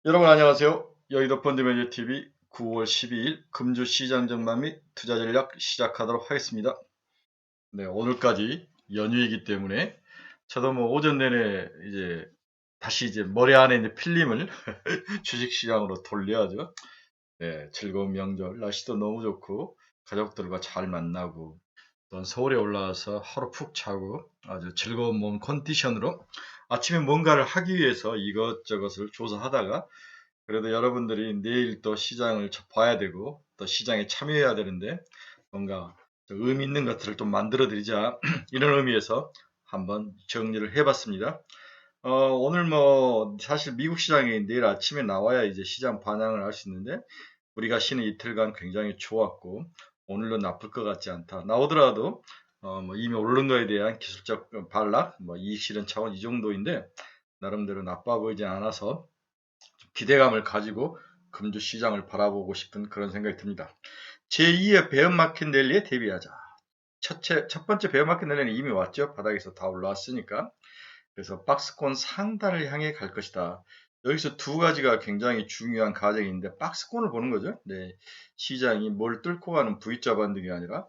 여러분 안녕하세요. 여의도 펀드매니저TV 9월 12일 금주 시장 전망 및 투자 전략 시작하도록 하겠습니다. 네, 오늘까지 연휴이기 때문에 저도 뭐 오전 내내 다시 머리 안에 있는 필름을 주식시장으로 돌려야죠. 네, 즐거운 명절, 날씨도 너무 좋고 가족들과 잘 만나고 또 서울에 올라와서 하루 푹 자고 아주 즐거운 몸 컨디션으로 아침에 뭔가를 하기 위해서 이것저것을 조사하다가 그래도 여러분들이 내일 또 시장을 봐야 되고 또 시장에 참여해야 되는데 뭔가 의미 있는 것들을 좀 만들어 드리자 이런 의미에서 한번 정리를 해봤습니다. 오늘 뭐 사실 미국 시장이 내일 아침에 나와야 이제 시장 반향을 알 수 있는데 우리가 쉬는 이틀간 굉장히 좋았고 오늘도 나쁠 것 같지 않다. 나오더라도 뭐 이미 오른 거에 대한 기술적 반락, 뭐 이익 실현 차원 이 정도인데 나름대로 나빠 보이지 않아서 기대감을 가지고 금주 시장을 바라보고 싶은 그런 생각이 듭니다. 제2의 베어마켓 랠리에 대비하자. 첫 번째 베어마켓 랠리는 이미 왔죠. 바닥에서 다 올라왔으니까. 그래서 박스권 상단을 향해 갈 것이다. 여기서 두 가지가 굉장히 중요한 과정인데 박스권을 보는 거죠. 네, 시장이 뭘 뚫고 가는 V자 반등이 아니라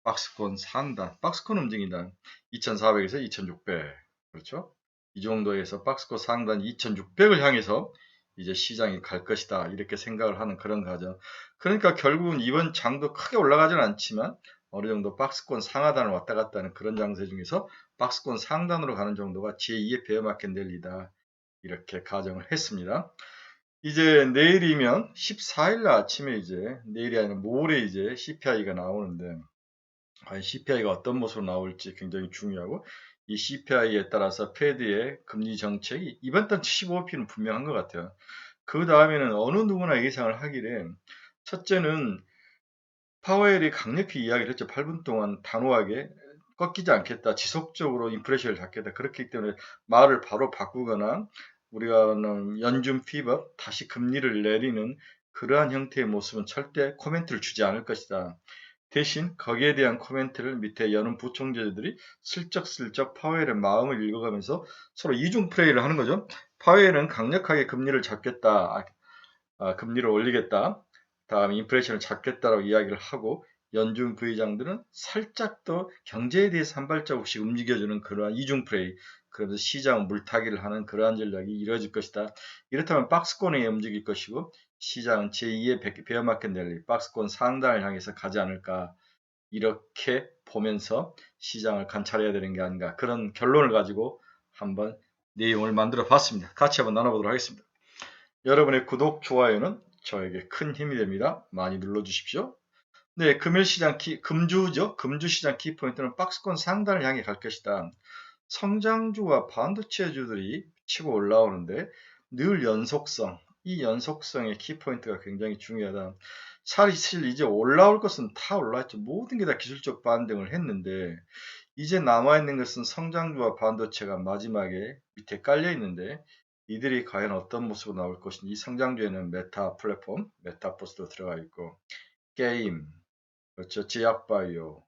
박스권 상단, 박스권 움직인다. 2400에서 2600. 그렇죠? 이 정도에서 박스권 상단 2600을 향해서 이제 시장이 갈 것이다. 이렇게 생각을 하는 그런 과정. 그러니까 결국은 이번 장도 크게 올라가지는 않지만 어느 정도 박스권 상하단을 왔다 갔다 하는 그런 장세 중에서 박스권 상단으로 가는 정도가 제2의 베어마켓 랠리다. 이렇게 가정을 했습니다. 이제 내일이면 14일 아침에 이제 내일이 아니라 모레 이제 CPI가 나오는데 과연 CPI가 어떤 모습으로 나올지 굉장히 중요하고 이 CPI에 따라서 페드의 금리 정책이 이번 달 75bp는 분명한 것 같아요. 그 다음에는 어느 누구나 예상을 하기를 첫째는 파웰이 강력히 이야기를 했죠. 8분 동안 단호하게 꺾이지 않겠다. 지속적으로 인플레이션을 잡겠다. 그렇기 때문에 말을 바로 바꾸거나 우리가 연준 피벗 다시 금리를 내리는 그러한 형태의 모습은 절대 코멘트를 주지 않을 것이다. 대신 거기에 대한 코멘트를 밑에 여는 부총재들이 슬쩍슬쩍 파웰의 마음을 읽어가면서 서로 이중 플레이를 하는 거죠. 파웰은 강력하게 금리를 잡겠다. 금리를 올리겠다. 다음 인플레이션을 잡겠다라고 이야기를 하고 연준 부의장들은 살짝 더 경제에 대해서 한 발자국씩 움직여주는 그러한 이중 플레이, 그러면서 시장 물타기를 하는 그러한 전략이 이루어질 것이다. 이렇다면 박스권에 움직일 것이고 시장은 제2의 베어마켓 랠리, 박스권 상단을 향해서 가지 않을까 이렇게 보면서 시장을 관찰해야 되는 게 아닌가 그런 결론을 가지고 한번 내용을 만들어 봤습니다. 같이 한번 나눠보도록 하겠습니다. 여러분의 구독, 좋아요는 저에게 큰 힘이 됩니다. 많이 눌러주십시오. 네, 금주죠. 금주시장 키포인트는 박스권 상단을 향해 갈 것이다. 성장주와 반도체주들이 치고 올라오는데 늘 연속성, 이 연속성의 키포인트가 굉장히 중요하다. 사실 이제 올라올 것은 다 올라왔죠. 모든 게 다 기술적 반등을 했는데 이제 남아있는 것은 성장주와 반도체가 마지막에 밑에 깔려 있는데 이들이 과연 어떤 모습으로 나올 것인지 이 성장주에는 메타 플랫폼, 메타버스도 들어가 있고 게임, 그렇죠. 제약바이오.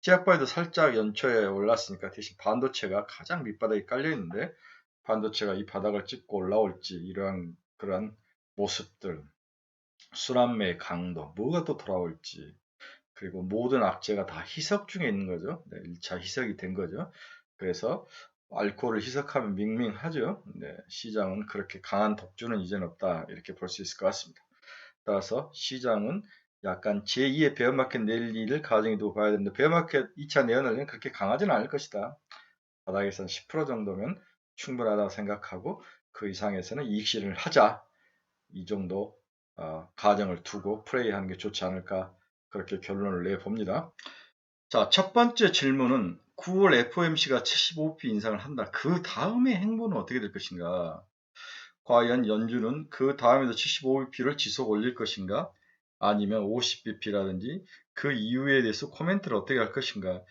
제약바이오도 살짝 연초에 올랐으니까 대신 반도체가 가장 밑바닥에 깔려 있는데 반도체가 이 바닥을 찍고 올라올지 이러한 그런 모습들, 순환매의 강도, 뭐가 또 돌아올지 그리고 모든 악재가 다 희석 중에 있는 거죠. 네, 1차 희석이 된 거죠. 그래서 알코올을 희석하면 밍밍하죠. 네, 시장은 그렇게 강한 독주는 이제는 없다. 이렇게 볼 수 있을 것 같습니다. 따라서 시장은 약간 제2의 베어마켓 랠리를 가정에 두고 봐야 되는데 베어마켓 2차 내연을리는 그렇게 강하지는 않을 것이다. 바닥에서는 10% 정도면 충분하다고 생각하고 그 이상에서는 이익 실현을 하자. 이 정도 가정을 두고 플레이하는 게 좋지 않을까 그렇게 결론을 내봅니다. 자, 첫 번째 질문은 9월 FOMC가 75bp 인상을 한다. 그 다음의 행보는 어떻게 될 것인가? 과연 연준은 그 다음에도 75bp를 지속 올릴 것인가? 아니면 50bp라든지 그 이후에 대해서 코멘트를 어떻게 할 것인가?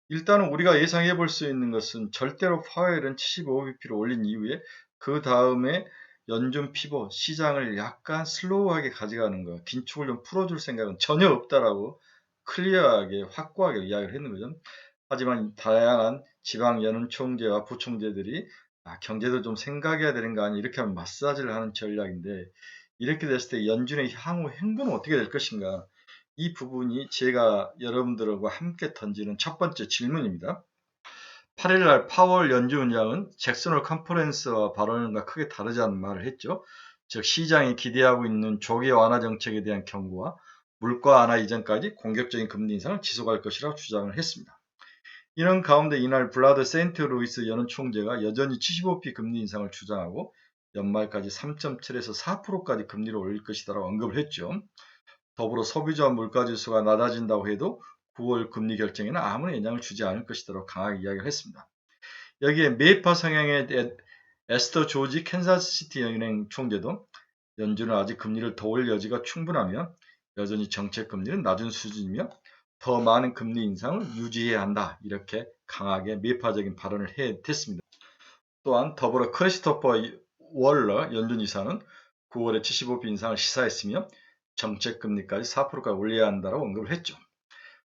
일단은 우리가 예상해 볼 수 있는 것은 절대로 파웰은 75bp를 올린 이후에 그 다음에 연준 피벗 시장을 약간 슬로우하게 가져가는 거, 긴축을 좀 풀어줄 생각은 전혀 없다라고 클리어하게 확고하게 이야기를 했는 거죠. 하지만 다양한 지방 연은 총재와 부총재들이 경제도 좀 생각해야 되는 거 아니야? 이렇게 하면 마사지를 하는 전략인데 이렇게 됐을 때 연준의 향후 행보는 어떻게 될 것인가? 이 부분이 제가 여러분들과 함께 던지는 첫 번째 질문입니다. 8일날 파월 연준의장은 잭슨홀 컨퍼런스와 발언과 크게 다르지 않은 말을 했죠. 즉 시장이 기대하고 있는 조기 완화 정책에 대한 경고와 물가 완화 이전까지 공격적인 금리 인상을 지속할 것이라고 주장을 했습니다. 이런 가운데 이날 블라드 세인트 루이스 연은 총재가 여전히 75p 금리 인상을 주장하고 연말까지 3.7에서 4%까지 금리를 올릴 것이다라고 언급을 했죠. 더불어 소비자 물가지수가 낮아진다고 해도 9월 금리 결정에는 아무런 영향을 주지 않을 것이다라고 강하게 이야기를 했습니다. 여기에 매파 성향의 에스터 조지 캔자스시티 은행 총재도 연준은 아직 금리를 더 올릴 여지가 충분하며 여전히 정책 금리는 낮은 수준이며 더 많은 금리 인상을 유지해야 한다. 이렇게 강하게 매파적인 발언을 했습니다. 또한 더불어 크리스토퍼 월러 연준 이사는 9월에 75p 인상을 시사했으며 정책 금리까지 4%까지 올려야 한다고 언급을 했죠.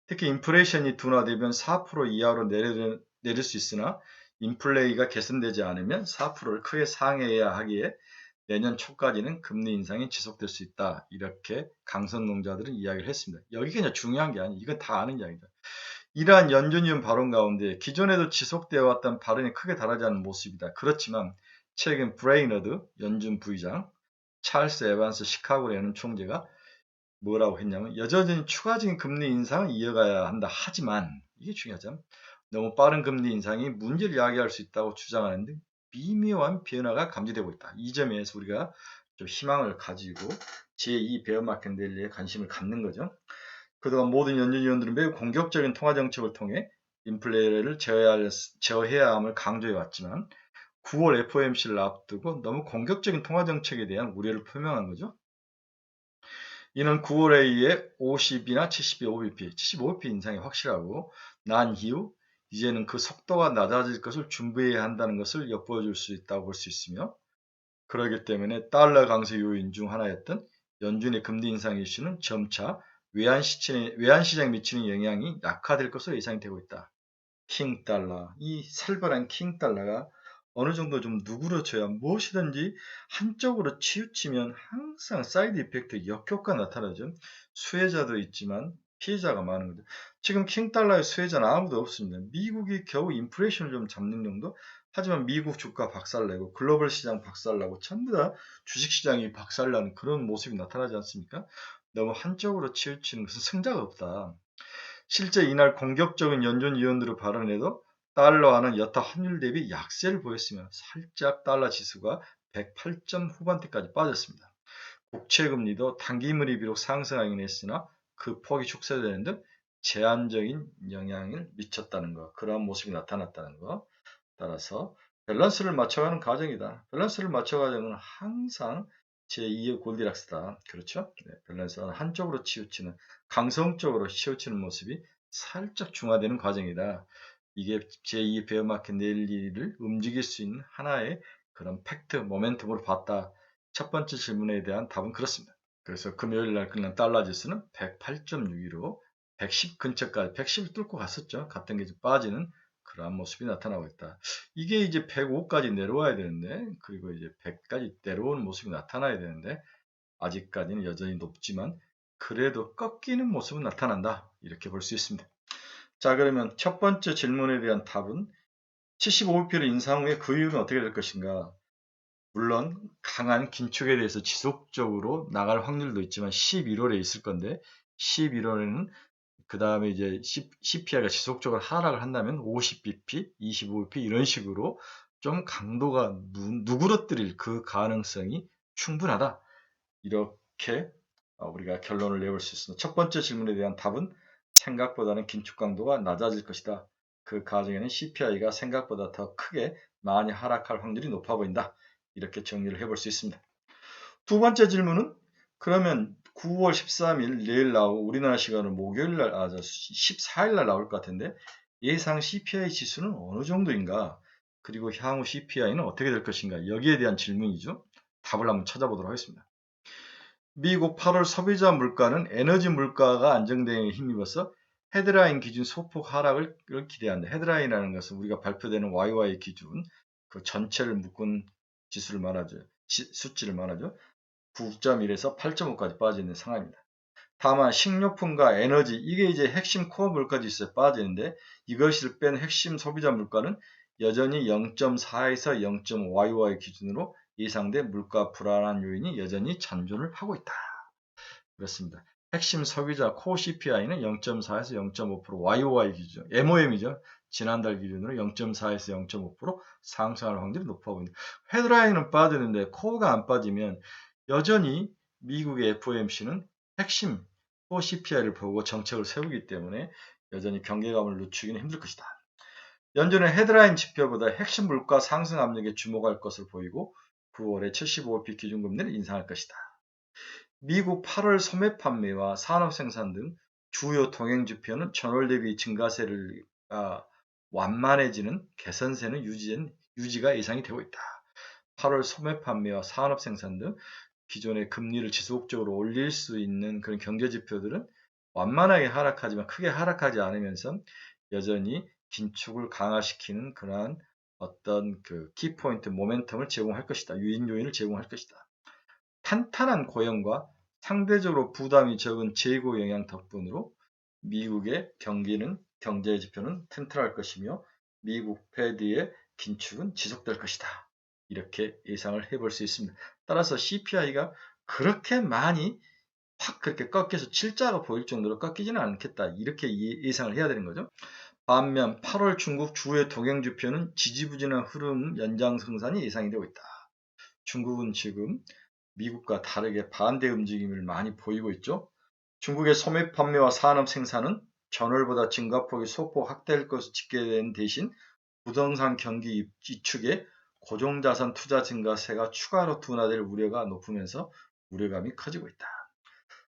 특히 인플레이션이 둔화되면 4% 이하로 내릴 수 있으나 인플레이가 개선되지 않으면 4%를 크게 상회해야 하기에 내년 초까지는 금리 인상이 지속될 수 있다. 이렇게 강성농자들은 이야기를 했습니다. 여기가 이제 중요한 게 아니에요. 이건 다 아는 이야기다. 이러한 연준위원 발언 가운데 기존에도 지속되어 왔던 발언이 크게 다르지 않은 모습이다. 그렇지만 최근 브레이너드 연준 부의장, 찰스 에반스 시카고 연은 총재가 뭐라고 했냐면 여전히 추가적인 금리 인상을 이어가야 한다. 하지만 이게 중요하죠. 너무 빠른 금리 인상이 문제를 야기할 수 있다고 주장하는데 미묘한 변화가 감지되고 있다. 이 점에서 우리가 좀 희망을 가지고 제2 베어마켓 랠리에 관심을 갖는 거죠. 그동안 모든 연준위원들은 매우 공격적인 통화정책을 통해 인플레를 제어해야 함을 강조해 왔지만 9월 FOMC를 앞두고 너무 공격적인 통화정책에 대한 우려를 표명한 거죠. 이는 9월에 의해 50이나 75bp, 75bp 인상이 확실하고 난 이후 이제는 그 속도가 낮아질 것을 준비해야 한다는 것을 엿보여줄 수 있다고 볼 수 있으며 그렇기 때문에 달러 강세 요인 중 하나였던 연준의 금리 인상 이슈는 점차 외환시장에 미치는 영향이 약화될 것으로 예상이 되고 있다. 킹달러, 이 살벌한 킹달러가 어느 정도 좀 누그러져야 무엇이든지 한쪽으로 치우치면 항상 사이드 이펙트 역효과 나타나죠. 수혜자도 있지만 피해자가 많은 거죠. 지금 킹달러의 수혜자는 아무도 없습니다. 미국이 겨우 인플레이션을 좀 잡는 정도? 하지만 미국 주가 박살내고 글로벌 시장 박살나고 전부 다 주식시장이 박살나는 그런 모습이 나타나지 않습니까? 너무 한쪽으로 치우치는 것은 승자가 없다. 실제 이날 공격적인 연준위원들의 발언에도 달러화는 여타 환율 대비 약세를 보였으며 살짝 달러 지수가 108점 후반대까지 빠졌습니다. 국채금리도 단기물이 비록 상승하긴 했으나 그 폭이 축소되는 등 제한적인 영향을 미쳤다는 것, 그러한 모습이 나타났다는 것. 따라서 밸런스를 맞춰가는 과정이다. 밸런스를 맞춰가는 건 항상 제2의 골디락스다. 그렇죠? 네, 밸런스는 한쪽으로 치우치는, 강성적으로 치우치는 모습이 살짝 중화되는 과정이다. 이게 제2 베어마켓 랠리를 움직일 수 있는 하나의 그런 팩트, 모멘텀으로 봤다. 첫 번째 질문에 대한 답은 그렇습니다. 그래서 금요일 날 끝난 달러 지수는 108.62로 110 근처까지 110을 뚫고 갔었죠. 갔던 게 좀 빠지는 그러한 모습이 나타나고 있다. 이게 이제 105까지 내려와야 되는데, 그리고 이제 100까지 내려오는 모습이 나타나야 되는데, 아직까지는 여전히 높지만, 그래도 꺾이는 모습은 나타난다. 이렇게 볼 수 있습니다. 자, 그러면 첫 번째 질문에 대한 답은 75bp를 인상 후에 그 이유는 어떻게 될 것인가? 물론 강한 긴축에 대해서 지속적으로 나갈 확률도 있지만 11월에 있을 건데 11월에는 그 다음에 이제 CPI가 지속적으로 하락을 한다면 50bp, 25bp 이런 식으로 좀 강도가 누그러뜨릴 그 가능성이 충분하다. 이렇게 우리가 결론을 내볼 수 있습니다. 첫 번째 질문에 대한 답은 생각보다는 긴축 강도가 낮아질 것이다. 그 과정에는 CPI가 생각보다 더 크게 많이 하락할 확률이 높아 보인다. 이렇게 정리를 해볼 수 있습니다. 두 번째 질문은 그러면 9월 13일 내일 나오고 우리나라 시간으로 목요일 날, 14일 날 나올 것 같은데 예상 CPI 지수는 어느 정도인가? 그리고 향후 CPI는 어떻게 될 것인가? 여기에 대한 질문이죠. 답을 한번 찾아보도록 하겠습니다. 미국 8월 소비자 물가는 에너지 물가가 안정되는 힘입어서 헤드라인 기준 소폭 하락을 기대한다. 헤드라인이라는 것은 우리가 발표되는 YY 기준, 그 전체를 묶은 지수를 말하죠. 수치를 말하죠. 9.1에서 8.5까지 빠져 있는 상황입니다. 다만 식료품과 에너지, 이게 이제 핵심 코어 물가 지수에 빠지는데, 이것을 뺀 핵심 소비자 물가는 여전히 0.4에서 0.5 YOY 기준으로 예상돼 물가 불안한 요인이 여전히 잔존을 하고 있다. 그렇습니다. 핵심 소비자 코어 CPI는 0.4에서 0.5% YOY 기준, MOM이죠. 지난달 기준으로 0.4에서 0.5% 상승할 확률이 높아 보입니다. 헤드라인은 빠지는데 코어가 안 빠지면 여전히 미국의 FOMC는 핵심 코어 CPI를 보고 정책을 세우기 때문에 여전히 경계감을 늦추기는 힘들 것이다. 연준은 헤드라인 지표보다 핵심 물가 상승 압력에 주목할 것을 보이고 9월에 75p 기준금리를 인상할 것이다. 미국 8월 소매 판매와 산업 생산 등 주요 동행 지표는 전월 대비 증가세가 완만해지는 개선세는 유지가 예상이 되고 있다. 8월 소매 판매와 산업 생산 등 기존의 금리를 지속적으로 올릴 수 있는 그런 경제 지표들은 완만하게 하락하지만 크게 하락하지 않으면서 여전히 긴축을 강화시키는 그러한 어떤 그 키포인트 모멘텀을 제공할 것이다. 유인 요인을 제공할 것이다. 탄탄한 고용과 상대적으로 부담이 적은 재고 영향 덕분으로 미국의 경제 지표는 튼튼할 것이며 미국 패드의 긴축은 지속될 것이다. 이렇게 예상을 해볼 수 있습니다. 따라서 CPI가 그렇게 많이 확 그렇게 꺾여서 칠자가 보일 정도로 꺾이지는 않겠다. 이렇게 예상을 해야 되는 거죠. 반면 8월 중국 주요 동행지표는 지지부진한 흐름 연장생산이 예상이 되고 있다. 중국은 지금 미국과 다르게 반대 움직임을 많이 보이고 있죠. 중국의 소매 판매와 산업 생산은 전월보다 증가폭이 소폭 확대할 것으로 집계된 대신 부동산 경기 위축에 고정자산 투자 증가세가 추가로 둔화될 우려가 높으면서 우려감이 커지고 있다.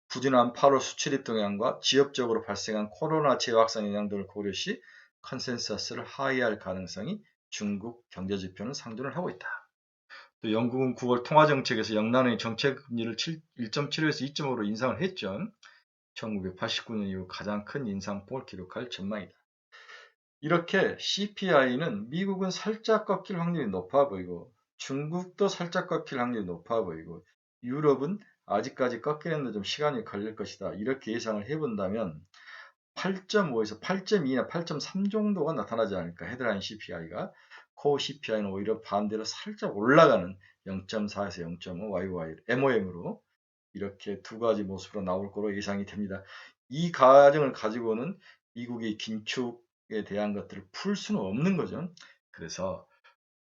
부진한 8월 수출입 동향과 지역적으로 발생한 코로나 재확산 영향 등을 고려시 컨센서스를 하회할 가능성이 중국 경제지표는 상존을 하고 있다. 또 영국은 9월 통화정책에서 영란의 정책금리를 1.75에서 2.5로 인상을 했죠. 1989년 이후 가장 큰 인상폭을 기록할 전망이다. 이렇게 CPI는 미국은 살짝 꺾일 확률이 높아 보이고 중국도 살짝 꺾일 확률이 높아 보이고 유럽은 아직까지 꺾이는데 좀 시간이 걸릴 것이다. 이렇게 예상을 해본다면 8.5에서 8.2나 8.3 정도가 나타나지 않을까. 헤드라인 CPI가 코어 CPI는 오히려 반대로 살짝 올라가는 0.4에서 0.5 YY MOM으로 이렇게 두 가지 모습으로 나올 거로 예상이 됩니다. 이 과정을 가지고는 미국의 긴축에 대한 것들을 풀 수는 없는 거죠. 그래서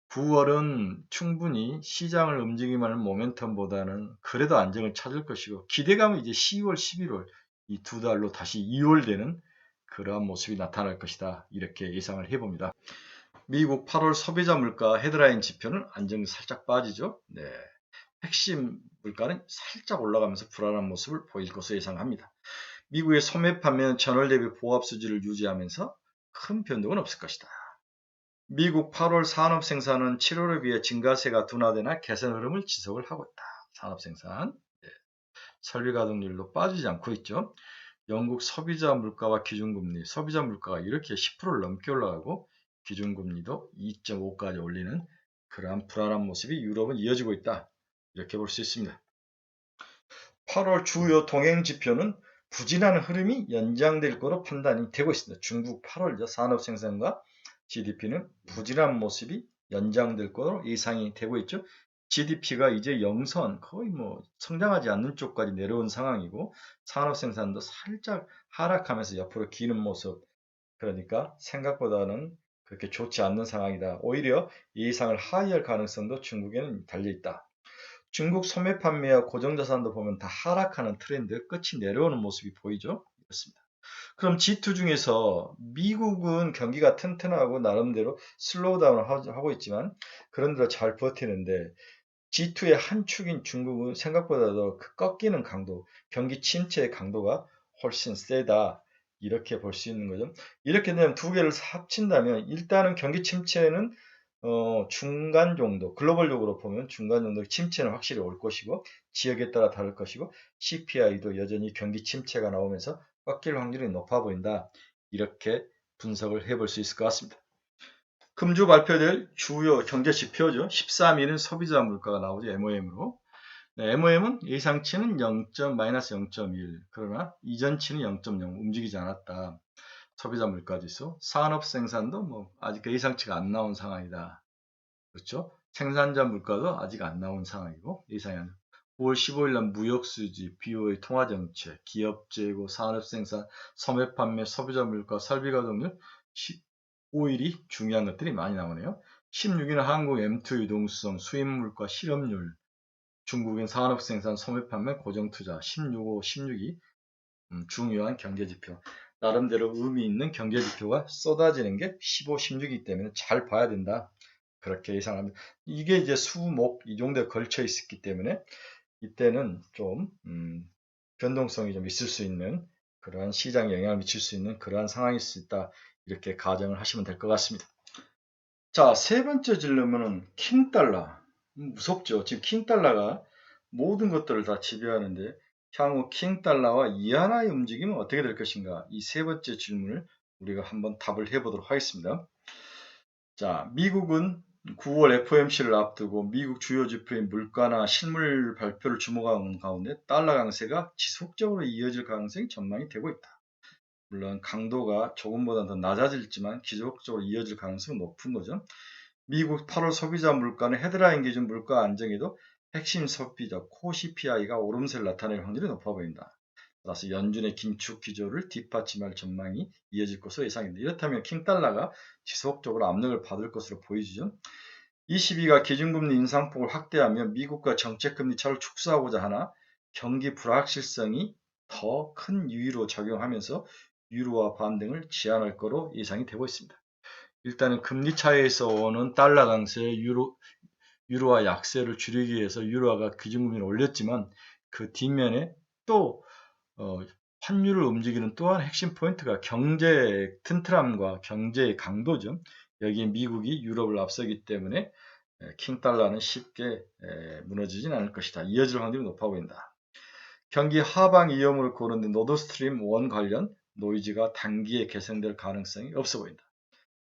9월은 충분히 시장을 움직임하는 모멘텀보다는 그래도 안정을 찾을 것이고 기대감은 이제 10월, 11월 이 두 달로 다시 2월 되는 그러한 모습이 나타날 것이다. 이렇게 예상을 해봅니다. 미국 8월 소비자 물가 헤드라인 지표는 안정이 살짝 빠지죠. 네. 핵심 물가는 살짝 올라가면서 불안한 모습을 보일 것으로 예상합니다. 미국의 소매 판매는 전월 대비 보합 수지를 유지하면서 큰 변동은 없을 것이다. 미국 8월 산업 생산은 7월에 비해 증가세가 둔화되나 개선 흐름을 지속을 하고 있다. 산업 생산. 네. 설비 가동률도 빠지지 않고 있죠. 영국 소비자 물가와 기준금리, 소비자 물가가 이렇게 10%를 넘게 올라가고 기준금리도 2.5까지 올리는 그러한 불안한 모습이 유럽은 이어지고 있다. 이렇게 볼 수 있습니다. 8월 주요 동행 지표는 부진한 흐름이 연장될 것으로 판단이 되고 있습니다. 중국 8월 산업 생산과 GDP는 부진한 모습이 연장될 것으로 예상이 되고 있죠. GDP가 이제 영선 거의 뭐 성장하지 않는 쪽까지 내려온 상황이고 산업 생산도 살짝 하락하면서 옆으로 기는 모습. 그러니까 생각보다는 그렇게 좋지 않는 상황이다. 오히려 이 예상을 하회할 가능성도 중국에는 달려 있다. 중국 소매 판매와 고정자산도 보면 다 하락하는 트렌드, 끝이 내려오는 모습이 보이죠? 이렇습니다. 그럼 G2 중에서 미국은 경기가 튼튼하고 나름대로 슬로우다운을 하고 있지만 그런대로 잘 버티는데 G2의 한 축인 중국은 생각보다도 그 꺾이는 강도, 경기 침체의 강도가 훨씬 세다. 이렇게 볼 수 있는 거죠. 이렇게 되면 두 개를 합친다면 일단은 경기 침체는 중간 정도, 글로벌적으로 보면 중간 정도 침체는 확실히 올 것이고 지역에 따라 다를 것이고 CPI도 여전히 경기 침체가 나오면서 꺾일 확률이 높아 보인다. 이렇게 분석을 해볼 수 있을 것 같습니다. 금주 발표될 주요 경제 지표죠. 13일은 소비자 물가가 나오죠. MOM으로. 네, MOM은 예상치는 0. 마이너스 0.1. 그러나 이전치는 0.0 움직이지 않았다. 소비자 물가 지수. 산업 생산도 뭐 아직 예상치가 안 나온 상황이다. 그렇죠? 생산자 물가도 아직 안 나온 상황이고 예상한 9월 15일 날 무역 수지, BOE 통화 정책, 기업 재고, 산업 생산, 소매 판매, 소비자 물가, 설비 가동률 15일이 중요한 것들이 많이 나오네요. 16일은 한국 M2 유동성, 수입 물가, 실업률, 중국인 산업 생산, 소매 판매, 고정 투자 16호, 16이 중요한 경제 지표. 나름대로 의미 있는 경제 지표가 쏟아지는 게 15, 16이기 때문에 잘 봐야 된다. 그렇게 예상합니다. 이게 이제 수목 이 정도에 걸쳐 있었기 때문에 이때는 좀 변동성이 좀 있을 수 있는 그러한 시장에 영향을 미칠 수 있는 그러한 상황일 수 있다. 이렇게 가정을 하시면 될 것 같습니다. 자, 세 번째 질문은 킹달러. 무섭죠. 지금 킹달러가 모든 것들을 다 지배하는데 향후 킹달러와 이하나의 움직임은 어떻게 될 것인가? 이 세 번째 질문을 우리가 한번 답을 해보도록 하겠습니다. 자, 미국은 9월 FOMC를 앞두고 미국 주요 지표인 물가나 실물 발표를 주목하는 가운데 달러 강세가 지속적으로 이어질 가능성이 전망이 되고 있다. 물론 강도가 조금보다 더 낮아질지만 지속적으로 이어질 가능성은 높은 거죠. 미국 8월 소비자 물가는 헤드라인 기준 물가 안정에도 핵심 소비자 코 CPI가 오름세를 나타낼 확률이 높아 보인다. 따라서 연준의 긴축 기조를 뒷받침할 전망이 이어질 것으로 예상됩니다. 이렇다면 킹달러가 지속적으로 압력을 받을 것으로 보이죠. ECB가 기준금리 인상폭을 확대하면 미국과 정책금리 차를 축소하고자 하나 경기 불확실성이 더 큰 유의로 작용하면서 유로화 반등을 지향할 거로 예상이 되고 있습니다. 일단은 금리 차이에서 오는 달러 강세, 유로화 약세를 줄이기 위해서 유로화가 기준금리를 올렸지만 그 뒷면에 또 환율을 움직이는 또한 핵심 포인트가 경제의 튼튼함과 경제의 강도죠. 여기에 미국이 유럽을 앞서기 때문에 킹달러는 쉽게 무너지진 않을 것이다. 이어질 확률이 높아 보인다. 경기 하방 위험을 고르는 노드스트림 1 관련 노이즈가 단기에 개선될 가능성이 없어 보인다.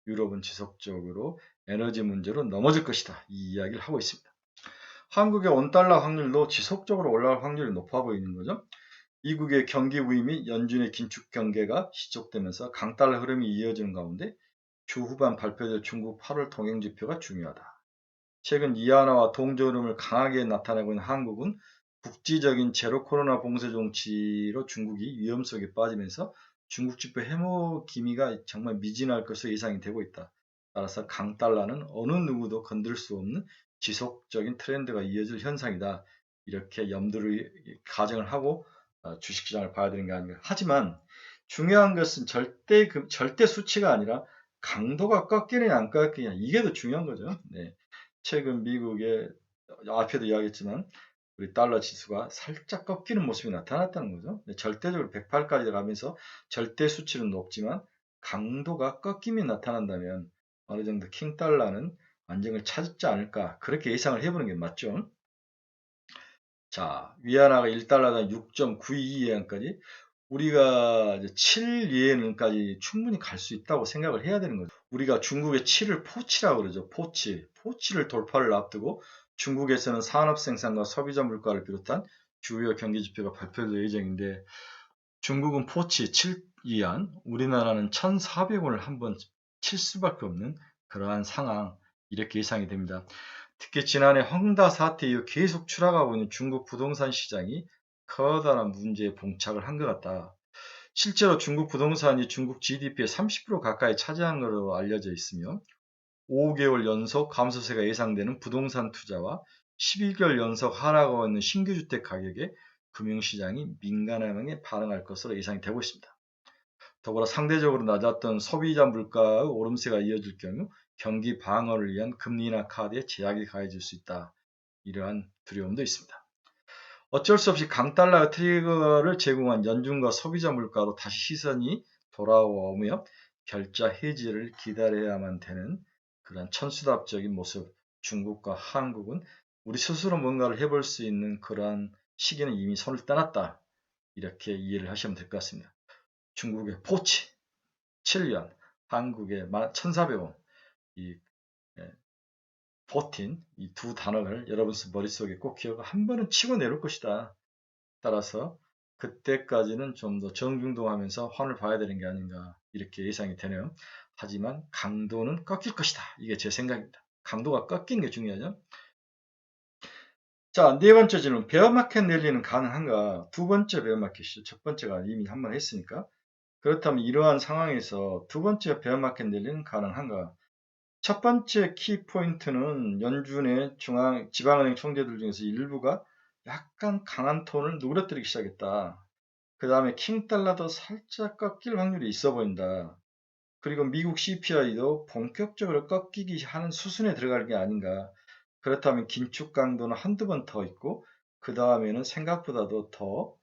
유럽은 지속적으로 에너지 문제로 넘어질 것이다. 이 이야기를 하고 있습니다. 한국의 원달러 확률도 지속적으로 올라갈 확률이 높아 보이는 거죠. 미국의 경기 우위 및 연준의 긴축 경계가 시족되면서 강달러 흐름이 이어지는 가운데 주 후반 발표될 중국 8월 통행지표가 중요하다. 최근 이하나와 동조 흐름을 강하게 나타내고 있는 한국은 국지적인 제로 코로나 봉쇄 정치로 중국이 위험 속에 빠지면서 중국 지표 해모 기미가 정말 미진할 것으로 예상이 되고 있다. 따라서 강달러는 어느 누구도 건들 수 없는 지속적인 트렌드가 이어질 현상이다. 이렇게 염두를 가정을 하고 주식시장을 봐야 되는 게 아닌가. 하지만 중요한 것은 절대 수치가 아니라 강도가 꺾이느냐 안 꺾이느냐 이게 더 중요한 거죠. 네. 최근 미국의 앞에도 이야기했지만 우리 달러 지수가 살짝 꺾이는 모습이 나타났다는 거죠. 절대적으로 108까지 가면서 절대 수치는 높지만 강도가 꺾임이 나타난다면 어느 정도 킹달러는 안정을 찾지 않을까 그렇게 예상을 해보는 게 맞죠. 자, 위안화가 1달러당 6.92위안까지 우리가 7위엔까지 충분히 갈 수 있다고 생각을 해야 되는 거죠. 우리가 중국의 7을 포치라고 그러죠. 포치를 돌파를 앞두고 중국에서는 산업 생산과 소비자 물가를 비롯한 주요 경기 지표가 발표될 예정인데 중국은 포치 7위안, 우리나라는 1,400원을 한번 칠 수밖에 없는 그러한 상황 이렇게 예상이 됩니다. 특히 지난해 헝다 사태 이후 계속 추락하고 있는 중국 부동산 시장이 커다란 문제에 봉착을 한 것 같다. 실제로 중국 부동산이 중국 GDP의 30% 가까이 차지한 것으로 알려져 있으며 5개월 연속 감소세가 예상되는 부동산 투자와 11개월 연속 하락하고 있는 신규 주택 가격에 금융시장이 민감하게 반응할 것으로 예상이 되고 있습니다. 더불어 상대적으로 낮았던 소비자 물가의 오름세가 이어질 경우 경기 방어를 위한 금리나 카드에 제약이 가해질 수 있다. 이러한 두려움도 있습니다. 어쩔 수 없이 강달러 트리거를 제공한 연준과 소비자 물가로 다시 시선이 돌아오며 결자 해지를 기다려야만 되는 그런 천수답적인 모습. 중국과 한국은 우리 스스로 뭔가를 해볼 수 있는 그러한 시기는 이미 손을 떠났다. 이렇게 이해를 하시면 될 것 같습니다. 중국의 포치 7년, 한국의 1,400원. 이 14, 이 두 단어를 여러분 머릿속에 꼭 기억을 한 번은 치고 내릴 것이다. 따라서 그때까지는 좀 더 정중동하면서 환을 봐야 되는 게 아닌가 이렇게 예상이 되네요. 하지만 강도는 꺾일 것이다. 이게 제 생각입니다. 강도가 꺾이는 게 중요하죠. 자, 네 번째 질문. 베어마켓 랠리는 가능한가? 두 번째 베어마켓이죠. 첫 번째가 이미 한 번 했으니까. 그렇다면 이러한 상황에서 두 번째 베어마켓 랠리는 가능한가? 첫 번째 키포인트는 연준의 지방은행 총재들 중에서 일부가 약간 강한 톤을 누그러뜨리기 시작했다. 그 다음에 킹달러도 살짝 꺾일 확률이 있어 보인다. 그리고 미국 CPI도 본격적으로 꺾이기 하는 수순에 들어갈 게 아닌가. 그렇다면 긴축 강도는 한두 번 더 있고 그 다음에는 생각보다도 더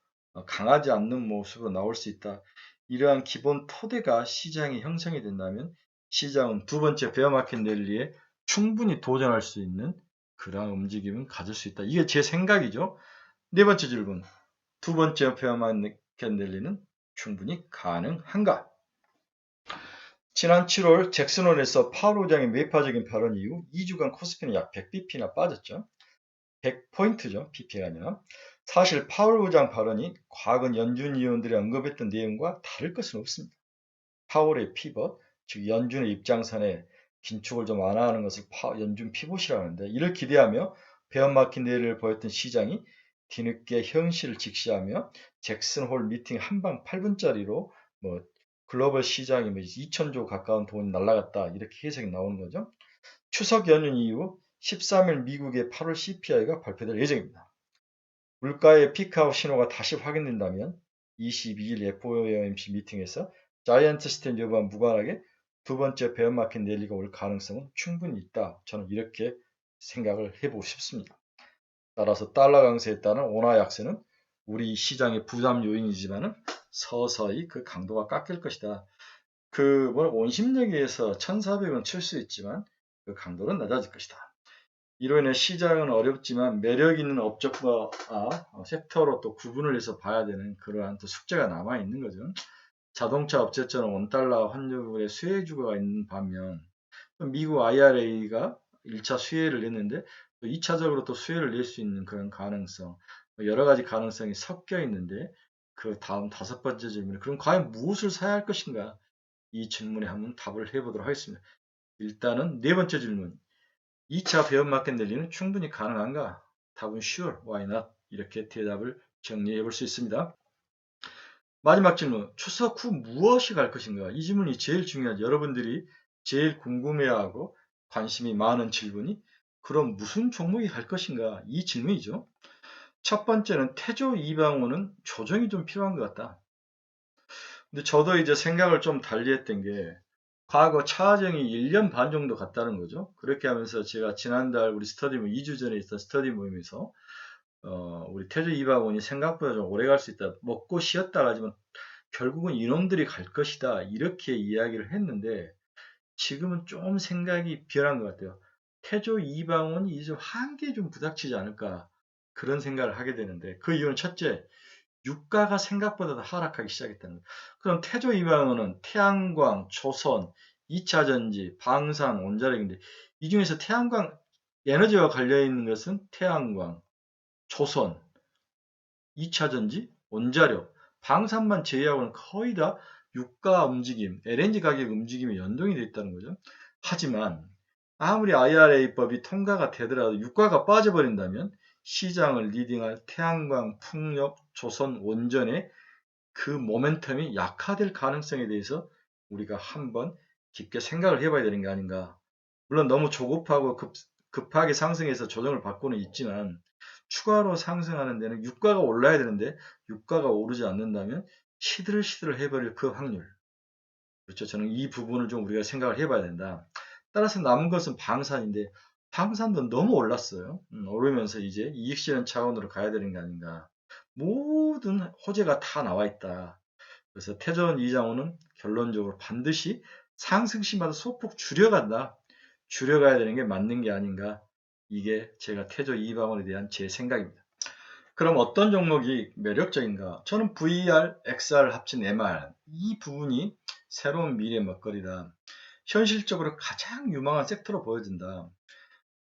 강하지 않는 모습으로 나올 수 있다. 이러한 기본 토대가 시장이 형성이 된다면 시장은 두 번째 베어마켓 랠리에 충분히 도전할 수 있는 그러한 움직임을 가질 수 있다. 이게 제 생각이죠. 네 번째 질문. 두 번째 베어마켓 랠리는 충분히 가능한가? 지난 7월 잭슨홀에서 파월 의장의 매파적인 발언 이후 2주간 코스피는 약 100bp나 빠졌죠. 100포인트죠. bp가 아니라. 사실 파월 의장 발언이 과거 연준 위원들이 언급했던 내용과 다를 것은 없습니다. 파월의 피벗, 즉 연준의 입장선에 긴축을 좀 완화하는 것을 연준 피벗이라고 하는데 이를 기대하며 베어마켓 랠리를 보였던 시장이 뒤늦게 현실을 직시하며 잭슨홀 미팅 한방 8분짜리로 뭐 글로벌 시장이 2천조 가까운 돈이 날아갔다 이렇게 해석이 나오는 거죠. 추석 연휴 이후 13일 미국의 8월 CPI가 발표될 예정입니다. 물가의 피크아웃 신호가 다시 확인된다면 22일 FOMC 미팅에서 자이언트 스탠 여부와 무관하게 두 번째 베어마켓 랠리가 올 가능성은 충분히 있다. 저는 이렇게 생각을 해보고 싶습니다. 따라서 달러 강세에 따른 원화 약세는 우리 시장의 부담 요인이지만 서서히 그 강도가 깎일 것이다. 원심력에서 1,400원 칠 수 있지만 그 강도는 낮아질 것이다. 이로 인해 시장은 어렵지만 매력 있는 업종과 섹터로 또 구분을 해서 봐야 되는 그러한 또 숙제가 남아 있는 거죠. 자동차 업체처럼 원달러 환율의 수혜 주가가 있는 반면 미국 IRA가 1차 수혜를 냈는데 또 2차적으로 또 수혜를 낼 수 있는 그런 가능성, 여러 가지 가능성이 섞여 있는데 그 다음 다섯 번째 질문, 그럼 과연 무엇을 사야 할 것인가? 이 질문에 한번 답을 해보도록 하겠습니다. 일단은 네 번째 질문, 2차 베어마켓 랠리는 충분히 가능한가? 답은 sure, why not? 이렇게 대답을 정리해 볼 수 있습니다. 마지막 질문, 추석 후 무엇이 갈 것인가? 이 질문이 제일 중요하죠. 여러분들이 제일 궁금해하고 관심이 많은 질문이 그럼 무슨 종목이 갈 것인가? 이 질문이죠. 첫 번째는 태조 이방원은 조정이 좀 필요한 것 같다. 근데 저도 이제 생각을 좀 달리 했던 게 과거 차정이 1년 반 정도 갔다는 거죠. 그렇게 하면서 제가 지난달 우리 스터디 모임, 2주 전에 있던 스터디 모임에서 우리 태조 이방원이 생각보다 좀 오래 갈 수 있다. 먹고 쉬었다 가지만 결국은 이놈들이 갈 것이다. 이렇게 이야기를 했는데 지금은 좀 생각이 변한 것 같아요. 태조 이방원이 이제 한계에 좀 부닥치지 않을까 그런 생각을 하게 되는데 그 이유는 첫째, 유가가 생각보다 더 하락하기 시작했다는 거예요. 그럼 태조 이방원은 태양광, 조선, 2차전지, 방산, 원자력인데 이 중에서 태양광 에너지와 관련 있는 것은 태양광, 조선, 2차전지, 원자력, 방산만 제외하고는 거의 다 유가 움직임, LNG 가격 움직임이 연동이 되어 있다는 거죠. 하지만 아무리 IRA법이 통과가 되더라도 유가가 빠져버린다면 시장을 리딩할 태양광, 풍력, 조선, 원전의 그 모멘텀이 약화될 가능성에 대해서 우리가 한번 깊게 생각을 해봐야 되는 게 아닌가. 물론 너무 조급하고 급하게 상승해서 조정을 받고는 있지만 추가로 상승하는 데는 유가가 올라야 되는데 유가가 오르지 않는다면 시들시들 해버릴 그 확률. 그렇죠. 저는 이 부분을 좀 우리가 생각을 해봐야 된다. 따라서 남은 것은 방산인데 방산도 너무 올랐어요. 오르면서 이제 이익 실현 차원으로 가야 되는 게 아닌가. 모든 호재가 다 나와 있다. 그래서 태전 이장호는 결론적으로 반드시 상승 시마다 소폭 줄여간다. 줄여가야 되는 게 맞는 게 아닌가. 이게 제가 태조 이방원에 대한 제 생각입니다. 그럼 어떤 종목이 매력적인가? 저는 VR, XR 합친 MR 이 부분이 새로운 미래 먹거리다. 현실적으로 가장 유망한 섹터로 보여진다.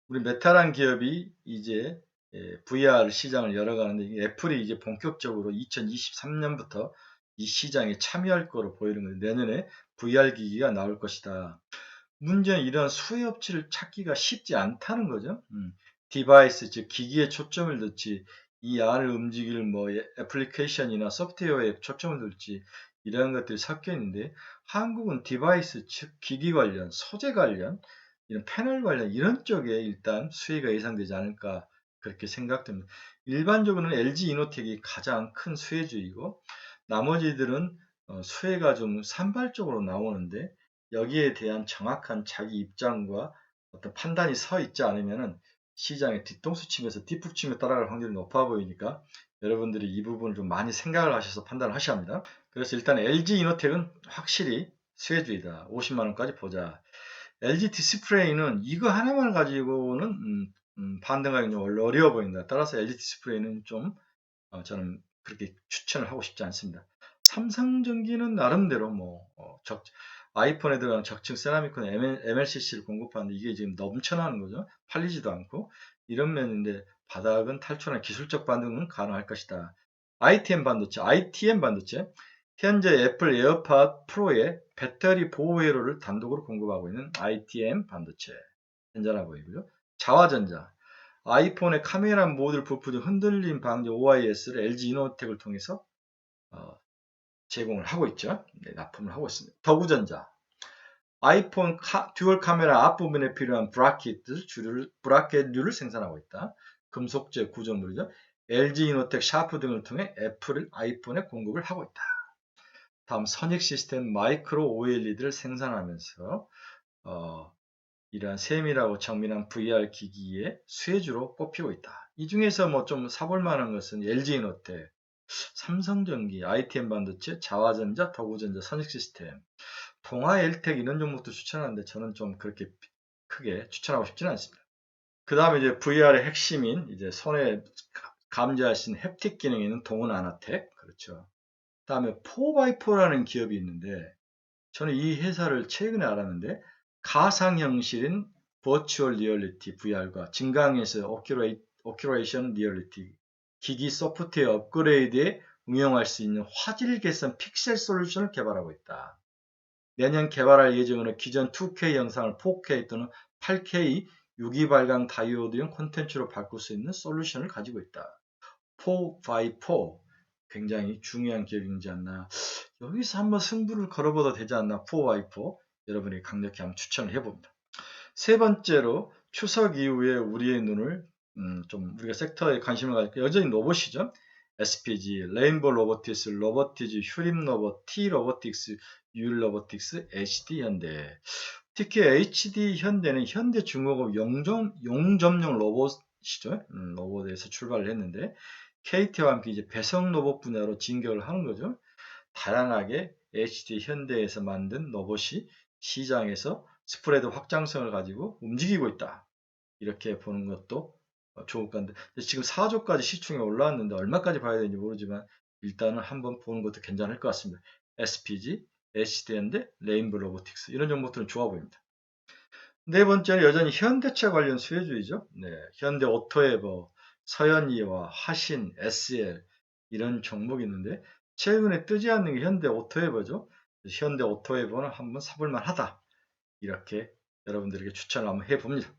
우리 메타란 기업이 이제 VR 시장을 열어가는데 애플이 이제 본격적으로 2023년부터 이 시장에 참여할 거로 보이는 거예요. 내년에 VR 기기가 나올 것이다. 문제는 이런 수혜 업체를 찾기가 쉽지 않다는 거죠. 디바이스, 즉 기기에 초점을 뒀지 이 안을 움직일 뭐 애플리케이션이나 소프트웨어에 초점을 둘지 이런 것들이 섞여 있는데 한국은 디바이스, 즉 기기 관련, 소재 관련, 이런 패널 관련 이런 쪽에 일단 수혜가 예상되지 않을까 그렇게 생각됩니다. 일반적으로는 LG 이노텍이 가장 큰 수혜주이고 나머지들은 수혜가 좀 산발적으로 나오는데 여기에 대한 정확한 자기 입장과 어떤 판단이 서 있지 않으면은 시장에 뒤통수 치면서 뒷북 치며 따라갈 확률이 높아 보이니까 여러분들이 이 부분을 좀 많이 생각을 하셔서 판단을 하셔야 합니다. 그래서 일단 LG 이노텍은 확실히 수혜주이다. 50만 원까지 보자. LG 디스플레이는 이거 하나만 가지고는 반등하기 좀 어려워 보인다. 따라서 LG 디스플레이는 좀 저는 그렇게 추천을 하고 싶지 않습니다. 삼성전기는 나름대로 뭐 아이폰에 들어가는 적층 세라믹은 MLCC를 공급하는데 이게 지금 넘쳐나는 거죠. 팔리지도 않고 이런 면인데 바닥은 탈출한 기술적 반등은 가능할 것이다. ITM 반도체 현재 애플 에어팟 프로에 배터리 보호 회로를 단독으로 공급하고 있는 ITM 반도체 현재라 보이고요. 자화전자 아이폰의 카메라 모듈 부품 등 흔들림 방지 OIS를 LG 이노텍을 통해서 제공을 하고 있죠. 네, 납품을 하고 있습니다. 더구전자 아이폰 듀얼 카메라 앞부분에 필요한 브라켓류를 생산하고 있다. 금속재 구조물이죠. LG 이노텍 샤프 등을 통해 애플 아이폰에 공급을 하고 있다. 다음 선익 시스템 마이크로 OLED를 생산하면서 이러한 세밀하고 정밀한 VR 기기의 수혜주로 꼽히고 있다. 이 중에서 뭐 좀 사볼 만한 것은 LG 이노텍, 삼성전기, ITM 반도체, 자화전자, 더구전자, 선익시스템, 동아 엘텍 이런 종목도 추천하는데 저는 좀 그렇게 크게 추천하고 싶지는 않습니다. 그 다음에 이제 VR의 핵심인 이제 손에 감지할 수 있는 햅틱 기능이 있는 동은 아나텍, 그렇죠. 그 다음에 4x4라는 기업이 있는데 저는 이 회사를 최근에 알았는데 가상현실인 버추얼 리얼리티 VR과 증강에서 오큐레이션 리얼리티 기기 소프트웨어 업그레이드에 응용할 수 있는 화질 개선 픽셀 솔루션을 개발하고 있다. 내년 개발할 예정으로 기존 2K 영상을 4K 또는 8K 유기 발광 다이오드용 콘텐츠로 바꿀 수 있는 솔루션을 가지고 있다. 4x4 굉장히 중요한 기업이지 않나. 여기서 한번 승부를 걸어봐도 되지 않나. 4x4 여러분이 강력히 한번 추천을 해봅니다. 세 번째로 추석 이후에 우리의 눈을 좀 우리가 섹터에 관심을 가지고 여전히 로봇이죠. SPG, 레인보 로보티스, 로보티즈, 휴림 로봇, T 로보틱스, U 로보틱스, HD 현대. 특히 HD 현대는 현대중공업 용접용 로봇이죠. 로봇에서 출발을 했는데 KT와 함께 이제 배송 로봇 분야로 진격을 하는 거죠. 다양하게 HD 현대에서 만든 로봇이 시장에서 스프레드 확장성을 가지고 움직이고 있다. 이렇게 보는 것도 좋을 것 같은데 지금 4조까지 시총이 올라왔는데 얼마까지 봐야 되는지 모르지만 일단은 한번 보는 것도 괜찮을 것 같습니다. SPG, HD현대, 레인보 로보틱스 이런 종목들은 좋아 보입니다. 네 번째는 여전히 현대차 관련 수혜주이죠. 네, 현대 오토에버, 서현이와 화신, SL 이런 종목이 있는데 최근에 뜨지 않는 게 현대 오토에버죠. 현대 오토에버는 한번 사볼 만하다. 이렇게 여러분들에게 추천을 한번 해봅니다.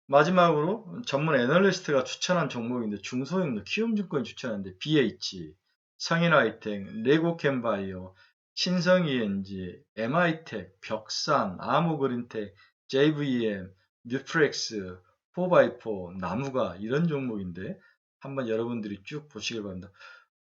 마지막으로 전문 애널리스트가 추천한 종목인데 중소형도 키움증권이 추천하는데 BH, 성인아이텍, 레고캠바이오, 신성이엔지, MI텍, 벽산, 아무그린텍, JVM, 뉴프렉스, 4x4, 나무가 이런 종목인데 한번 여러분들이 쭉 보시길 바랍니다.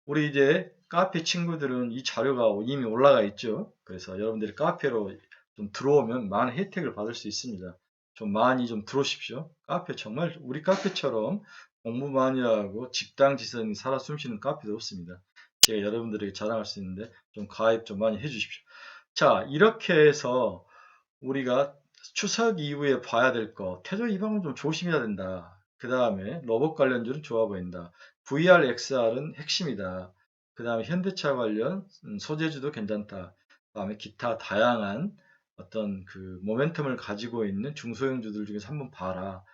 우리 이제 카페 친구들은 이 자료가 이미 올라가 있죠. 그래서 여러분들이 카페로 좀 들어오면 많은 혜택을 받을 수 있습니다. 좀 많이 좀 들어오십시오. 카페 정말 우리 카페처럼 공부 많이 하고 직장지선이 살아 숨쉬는 카페도 없습니다. 제가 여러분들에게 자랑할 수 있는데 좀 가입 좀 많이 해주십시오. 자, 이렇게 해서 우리가 추석 이후에 봐야 될 거, 태조 이방은 좀 조심해야 된다. 그 다음에 로봇 관련주는 좋아 보인다. VR, XR은 핵심이다. 그 다음에 현대차 관련 소재주도 괜찮다. 그 다음에 기타 다양한 어떤 그 모멘텀을 가지고 있는 중소형주들 중에서 한번 봐라.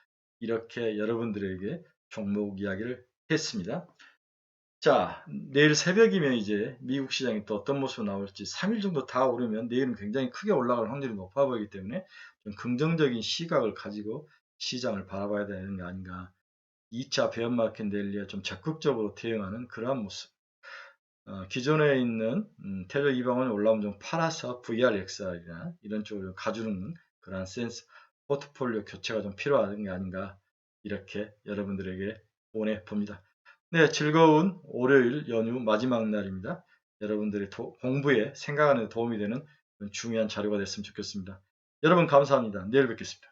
이렇게 여러분들에게 종목 이야기를 했습니다. 자, 내일 새벽이면 이제 미국 시장이 또 어떤 모습으로 나올지 3일 정도 다 오르면 내일은 굉장히 크게 올라갈 확률이 높아 보이기 때문에 좀 긍정적인 시각을 가지고 시장을 바라봐야 되는 게 아닌가. 2차 베어마켓 랠리에 좀 적극적으로 대응하는 그러한 모습. 기존에 있는 테러 이방원이 올라오면 좀 팔아서 VRXR이나 이런 쪽으로 가주는 그러한 센스, 포트폴리오 교체가 좀 필요한 게 아닌가 이렇게 여러분들에게 보내봅니다. 네, 즐거운 월요일 연휴 마지막 날입니다. 여러분들의 공부에 생각하는 데 도움이 되는 중요한 자료가 됐으면 좋겠습니다. 여러분 감사합니다. 내일 뵙겠습니다.